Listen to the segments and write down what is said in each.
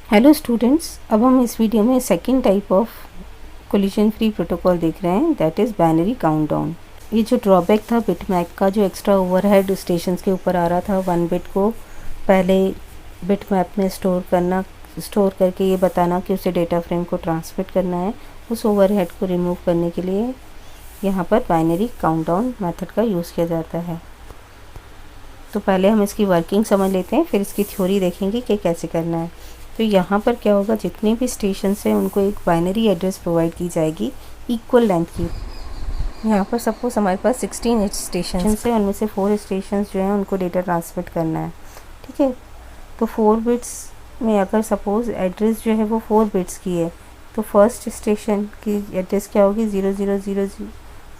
Hello students, अब हम इस वीडियो में second type of collision free protocol देख रहे हैं, दैट इज़ बाइनरी काउंटडाउन। ये जो ड्रॉबैक था बिटमैप का, जो एक्स्ट्रा ओवरहेड स्टेशंस के ऊपर आ रहा था, 1 बिट को पहले बिटमैप में स्टोर करके ये बताना कि उसे डेटा फ्रेम को ट्रांसमिट करना है, उस ओवरहेड को रिमूव करने के लिए यहाँ पर बाइनरी काउंटडाउन मेथड का यूज़ किया जाता है। तो पहले हम इसकी वर्किंग समझ लेते हैं, फिर इसकी थ्योरी देखेंगे कि कैसे करना है। तो यहाँ पर क्या होगा, जितने भी स्टेशन हैं उनको एक बाइनरी एड्रेस प्रोवाइड की जाएगी इक्वल लेंथ की। यहाँ पर सपोज हमारे पास 16 स्टेशन है, उनमें से 4 स्टेशन जो हैं उनको डेटा ट्रांसमिट करना है, ठीक है। तो 4 बिट्स में अगर सपोज एड्रेस जो है वो 4 बिट्स की है, तो फर्स्ट स्टेशन की एड्रेस क्या होगी 0000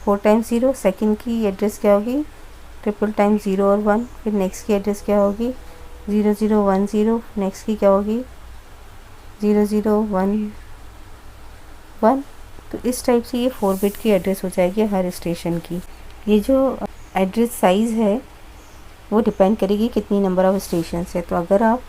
4 टाइम्स 0। सेकेंड की एड्रेस क्या होगी ट्रिपल टाइम्स 0 और 1। फिर नेक्स्ट की एड्रेस क्या होगी 0010। नेक्स्ट की क्या होगी 0011। तो इस टाइप से ये 4 बिट की एड्रेस हो जाएगी हर स्टेशन की। ये जो एड्रेस साइज़ है वो डिपेंड करेगी कितनी नंबर ऑफ़ स्टेशन है। तो अगर आप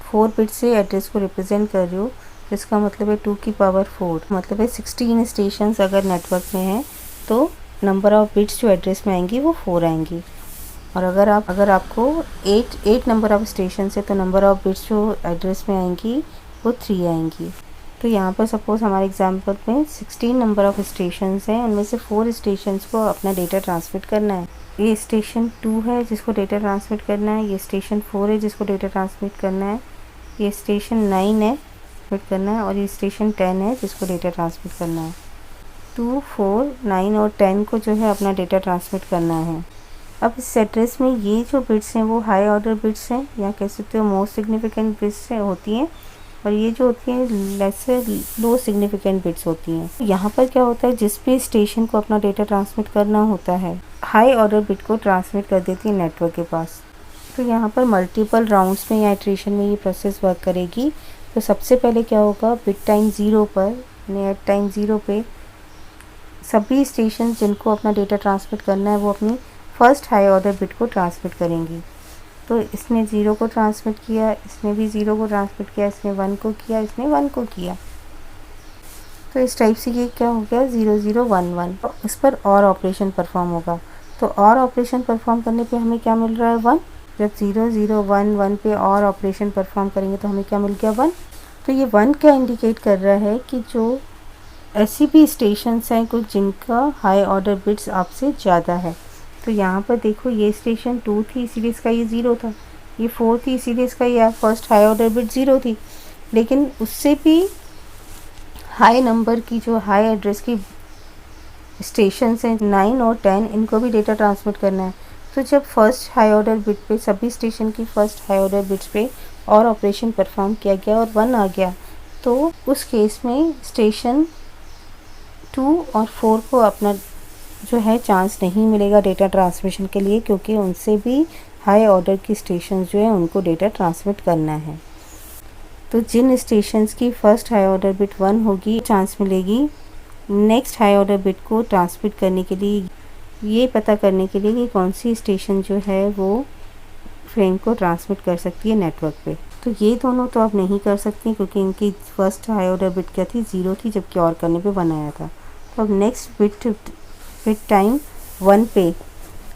4 बिट से एड्रेस को रिप्रेजेंट कर रहे हो तो इसका मतलब है 2 की पावर 4, मतलब है 16 स्टेशन अगर नेटवर्क में हैं तो नंबर ऑफ़ बिट्स जो एड्रेस में आएंगी वो 4 आएंगी। और अगर आपको 8 नंबर ऑफ़ स्टेशन है तो नंबर ऑफ़ बिट्स जो एड्रेस में आएंगी वो 3 आएंगी। तो यहाँ पर सपोज़ हमारे एग्जांपल में 16 नंबर ऑफ़ स्टेशंस हैं, उनमें से 4 स्टेशंस को अपना डेटा ट्रांसमिट करना है। ये स्टेशन 2 है जिसको डेटा ट्रांसमिट करना है, ये स्टेशन 4 है जिसको डेटा ट्रांसमिट करना है, ये स्टेशन 9 है ट्रांसमिट करना है, और ये स्टेशन 10 है जिसको डेटा ट्रांसमिट करना है। 2, 4, 9 और 10 को जो है अपना डेटा ट्रांसमिट करना है। अब इस एड्रेस में ये जो बिट्स हैं वो हाई ऑर्डर बिट्स हैं, या कह सकते हो मोस्ट सिग्निफिकेंट बिट्स होती हैं, और ये जो होती हैं लेसर लो सिग्निफिकेंट बिट्स होती हैं। यहाँ पर क्या होता है, जिस भी स्टेशन को अपना डेटा ट्रांसमिट करना होता है हाई ऑर्डर बिट को ट्रांसमिट कर देती है नेटवर्क के पास। तो यहाँ पर मल्टीपल राउंड्स में या इटरेशन में ये प्रोसेस वर्क करेगी। तो सबसे पहले क्या होगा, बिट टाइम 0 पर यानी एट टाइम 0 पे सभी स्टेशन जिनको अपना डेटा ट्रांसमिट करना है वो अपनी फर्स्ट हाई ऑर्डर बिट को ट्रांसमिट करेंगी। तो इसने 0 को ट्रांसमिट किया, इसने भी 0 को ट्रांसमिट किया, इसने 1 को किया, इसने 1 को किया। तो इस टाइप से ये क्या हो गया 0011। इस पर और ऑपरेशन परफॉर्म होगा। तो और ऑपरेशन परफॉर्म करने पे हमें क्या मिल रहा है 1। जब 0011 पे और ऑपरेशन परफॉर्म करेंगे तो हमें क्या मिल गया 1। तो ये 1 क्या इंडिकेट कर रहा है कि जो ऐसी भी स्टेशंस हैं कुछ जिनका हाई ऑर्डर बिट्स आपसे ज़्यादा है। तो यहाँ पर देखो ये स्टेशन 2 थी इसीलिए इसका ये 0 था, ये 4 थी इसीलिए इसका ये फर्स्ट हाई ऑर्डर बिट 0 थी। लेकिन उससे भी हाई नंबर की जो हाई एड्रेस की स्टेशंस हैं 9 और 10, इनको भी डेटा ट्रांसमिट करना है। तो जब फर्स्ट हाई ऑर्डर बिट पे सभी स्टेशन की फर्स्ट हाई ऑर्डर बिट्स पे और ऑपरेशन परफॉर्म किया गया और 1 आ गया, तो उस केस में स्टेशन 2 और 4 को अपना जो है चांस नहीं मिलेगा डेटा ट्रांसमिशन के लिए, क्योंकि उनसे भी हाई ऑर्डर की स्टेशन जो है उनको डेटा ट्रांसमिट करना है। तो जिन स्टेशंस की फर्स्ट हाई ऑर्डर बिट 1 होगी चांस मिलेगी नेक्स्ट हाई ऑर्डर बिट को ट्रांसमिट करने के लिए, ये पता करने के लिए कि कौन सी स्टेशन जो है वो फ्रेम को ट्रांसमिट कर सकती है नेटवर्क पे। तो ये दोनों तो आप नहीं कर सकती क्योंकि इनकी फर्स्ट हाई ऑर्डर बिट क्या थी 0 थी, जबकि और करने पे 1 आया था। तो अब नेक्स्ट बिट टाइम 1 पे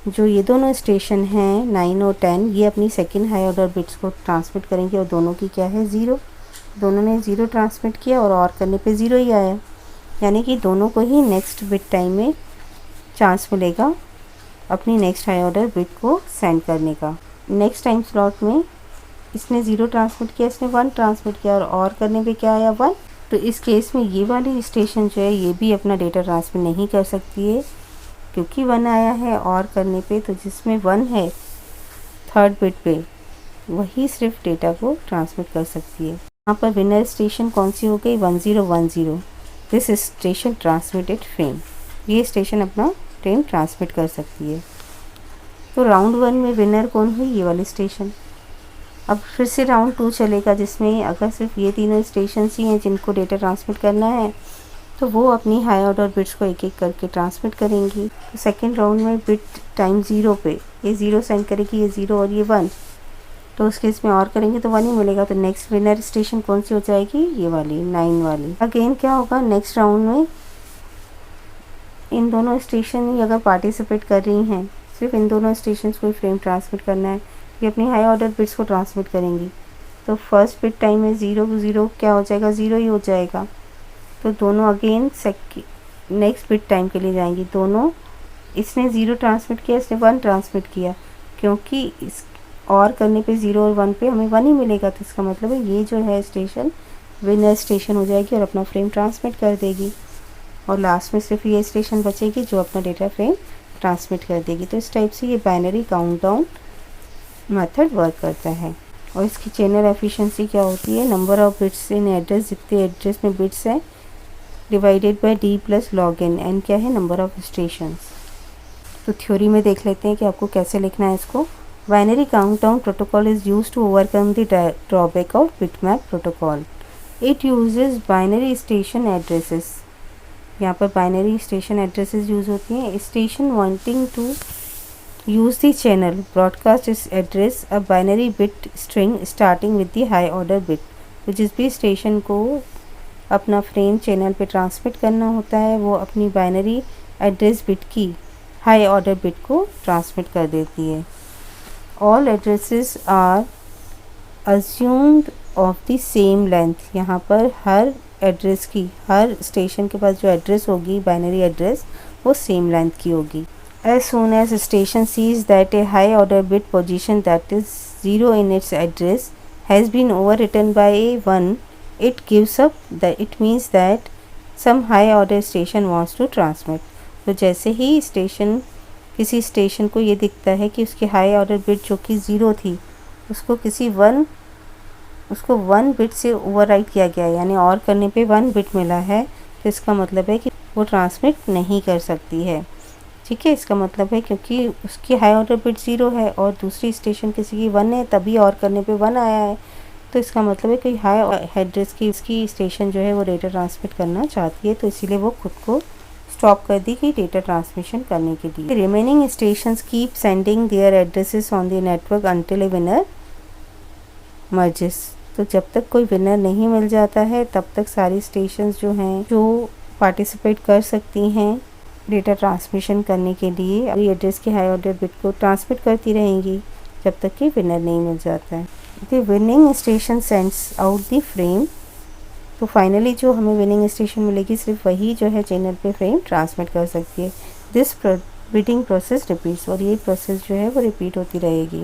जो ये दोनों स्टेशन हैं 9 और 10, ये अपनी सेकंड हाई ऑर्डर बिट्स को ट्रांसमिट करेंगे और दोनों की क्या है 0। दोनों ने 0 ट्रांसमिट किया और करने पे 0 ही आया, यानी कि दोनों को ही नेक्स्ट बिट टाइम में चांस मिलेगा अपनी नेक्स्ट हाई ऑर्डर बिट को सेंड करने का। नेक्स्ट टाइम स्लॉट में इसने 0 ट्रांसमिट किया, इसने 1 ट्रांसमिट किया और करने पे क्या आया 1। तो इस केस में ये वाली स्टेशन जो है ये भी अपना डेटा ट्रांसमिट नहीं कर सकती है क्योंकि 1 आया है और करने पे। तो जिसमें 1 है थर्ड बिट पे वही सिर्फ डेटा को ट्रांसमिट कर सकती है। यहाँ पर विनर स्टेशन कौन सी हो गई 1010। दिस स्टेशन ट्रांसमिटेड फ्रेम, ये स्टेशन अपना फ्रेम ट्रांसमिट कर सकती है। तो राउंड 1 में विनर कौन हुई, ये वाली स्टेशन। अब फिर से राउंड 2 चलेगा जिसमें अगर सिर्फ ये तीनों स्टेशन ही हैं जिनको डेटा ट्रांसमिट करना है तो वो अपनी हाई ऑर्डर बिट्स को एक एक करके ट्रांसमिट करेंगी। तो सेकेंड राउंड में बिट टाइम 0 पे ये 0 सेंड करेगी, ये 0 और ये 1। तो उस केस में और करेंगे तो 1 ही मिलेगा। तो नेक्स्ट विनर स्टेशन कौन सी हो जाएगी, ये वाली 9 वाली। अगेन क्या होगा नेक्स्ट राउंड में, इन दोनों स्टेशन ही अगर पार्टिसिपेट कर रही हैं, सिर्फ इन दोनों स्टेशन को फ्रेम ट्रांसमिट करना है, ये अपनी हाई ऑर्डर बिट्स को ट्रांसमिट करेंगी। तो फर्स्ट बिट टाइम में 0 0 क्या हो जाएगा, 0 ही हो जाएगा। तो दोनों अगेन नेक्स्ट बिट टाइम के लिए जाएंगी। दोनों, इसने 0 ट्रांसमिट किया, इसने 1 ट्रांसमिट किया, क्योंकि इस और करने पे 0 और 1 पे हमें 1 ही मिलेगा। तो इसका मतलब है ये जो है स्टेशन विनर स्टेशन हो जाएगी और अपना फ्रेम ट्रांसमिट कर देगी। और लास्ट में सिर्फ ये स्टेशन बचेगी जो अपना डेटा फ्रेम ट्रांसमिट कर देगी। तो इस टाइप से ये बाइनरी काउंटडाउन मेथड वर्क करता है। और इसकी चैनल एफिशिएंसी क्या होती है, number of bits in address, जितने एड्रेस में बिट्स हैं, divided by d plus log n क्या है, नंबर ऑफ स्टेशंस। तो थ्योरी में देख लेते हैं कि आपको कैसे लिखना है इसको। Binary countdown protocol is used to overcome the drawback of bitmap protocol. It uses binary station addresses. यहाँ पर बाइनरी स्टेशन एड्रेसेस यूज़ होती हैं। Station wanting to use the channel broadcast its address a binary bit string starting with the high order bit. तो जिस भी station को अपना frame channel पे ट्रांसमिट करना होता है, वो अपनी बाइनरी एड्रेस बिट की हाई ऑर्डर बिट को ट्रांसमिट कर देती है। All addresses are assumed of the same length. यहाँ पर हर एड्रेस की, हर स्टेशन के पास जो एड्रेस होगी बाइनरी एड्रेस, वो सेम लेंथ की होगी। As soon as station sees that a high order bit position that is 0 in its address has been overwritten by a 1, it gives up that it means that some high order station wants to transmit। तो जैसे ही station, किसी station को ये दिखता है कि उसकी high order bit जो कि 0 थी, उसको उसको 1 बिट से ओवरराइट किया गया है, यानी और करने पे 1 बिट मिला है, तो इसका मतलब है कि वो ट्रांसमिट नहीं कर सकती है। ठीक है, इसका मतलब है क्योंकि उसकी हाई ऑर्डर बिट 0 है और दूसरी स्टेशन किसी की 1 है, तभी और करने पे 1 आया है। तो इसका मतलब है कि हाई एड्रेस की इसकी स्टेशन जो है वो डेटा ट्रांसमिट करना चाहती है, तो इसीलिए वो खुद को स्टॉप कर दी कि डेटा ट्रांसमिशन करने के लिए। Remaining stations keep sending their addresses on the network until a winner merges. तो जब तक कोई विनर नहीं मिल जाता है, तब तक सारी स्टेशंस जो हैं, जो पार्टिसिपेट कर सकती हैं डेटा ट्रांसमिशन करने के लिए, अभी एड्रेस की हाई ऑर्डर बिट को ट्रांसमिट करती रहेंगी जब तक कि विनर नहीं मिल जाता है। The winning station sends out the frame. तो फाइनली जो हमें विनिंग स्टेशन मिलेगी, सिर्फ वही जो है चैनल पे फ्रेम ट्रांसमिट कर सकती है। दिस बिडिंग प्रोसेस रिपीट्स, और ये प्रोसेस जो है वो रिपीट होती रहेगी।